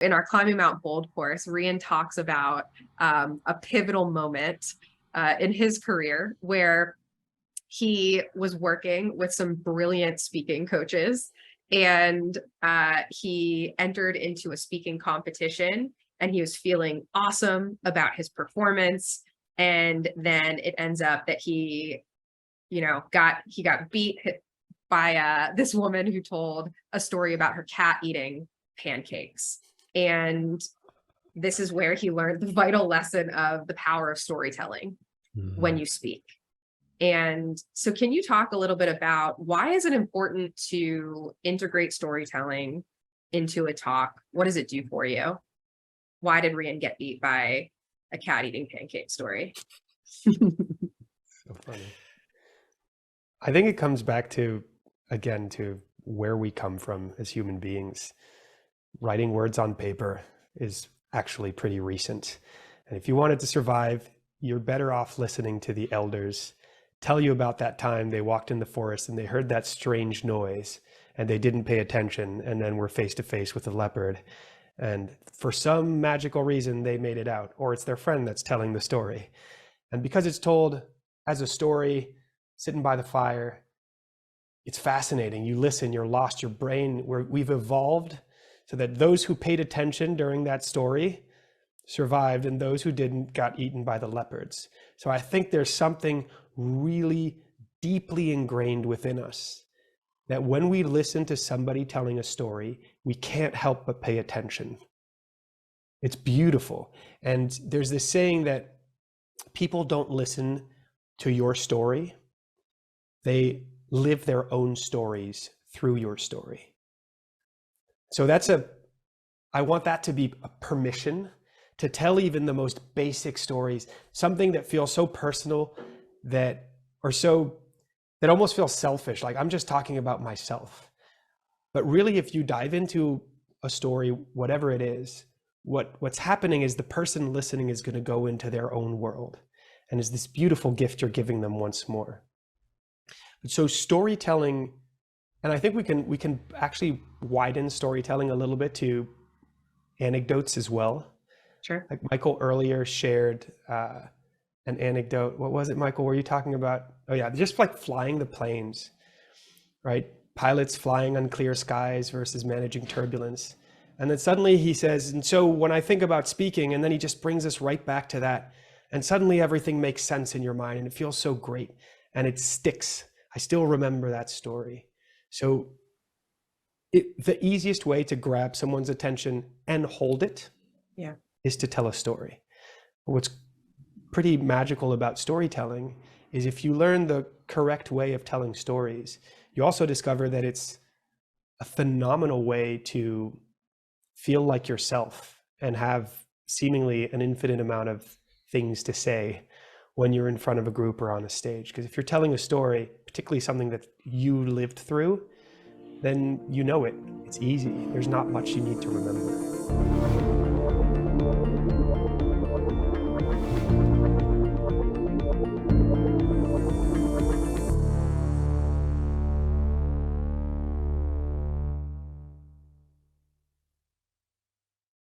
In our Climbing Mount Bold course, Rian talks about a pivotal moment in his career where he was working with some brilliant speaking coaches, and he entered into a speaking competition, and he was feeling awesome about his performance. And then it ends up that he got beat by this woman who told a story about her cat eating pancakes. And this is where he learned the vital lesson of the power of storytelling when you speak. And so can you talk a little bit about why is it important to integrate storytelling into a talk? What does it do for you? Why did Rian get beat by a cat eating pancake story? So funny. I think it comes back to, again, to where we come from as human beings. Writing words on paper is actually pretty recent. And if you wanted to survive, you're better off listening to the elders tell you about that time they walked in the forest and they heard that strange noise and they didn't pay attention and then were face to face with a leopard. And for some magical reason, they made it out, or it's their friend that's telling the story. And because it's told as a story, sitting by the fire, it's fascinating. You listen, you're lost, your brain, we've evolved so that those who paid attention during that story survived and those who didn't got eaten by the leopards. So I think there's something really deeply ingrained within us that when we listen to somebody telling a story, we can't help but pay attention. It's beautiful. And there's this saying that people don't listen to your story. They live their own stories through your story. So I want that to be a permission to tell even the most basic stories, something that feels so personal that almost feels selfish, like I'm just talking about myself. But really, if you dive into a story, whatever it is, what's happening is the person listening is going to go into their own world. And it's this beautiful gift you're giving them once more. So storytelling, and I think we can actually widen storytelling a little bit to anecdotes as well. Sure. Like Michael earlier shared an anecdote. What was it, Michael? Were you talking about? Oh yeah, just like flying the planes, right? Pilots flying on clear skies versus managing turbulence. And then suddenly he says, and so when I think about speaking, and then he just brings us right back to that. And suddenly everything makes sense in your mind and it feels so great and it sticks. I still remember that story. So the easiest way to grab someone's attention and hold it is to tell a story. What's pretty magical about storytelling is if you learn the correct way of telling stories, you also discover that it's a phenomenal way to feel like yourself and have seemingly an infinite amount of things to say when you're in front of a group or on a stage. Because if you're telling a story, particularly something that you lived through, then you know it. It's easy. There's not much you need to remember.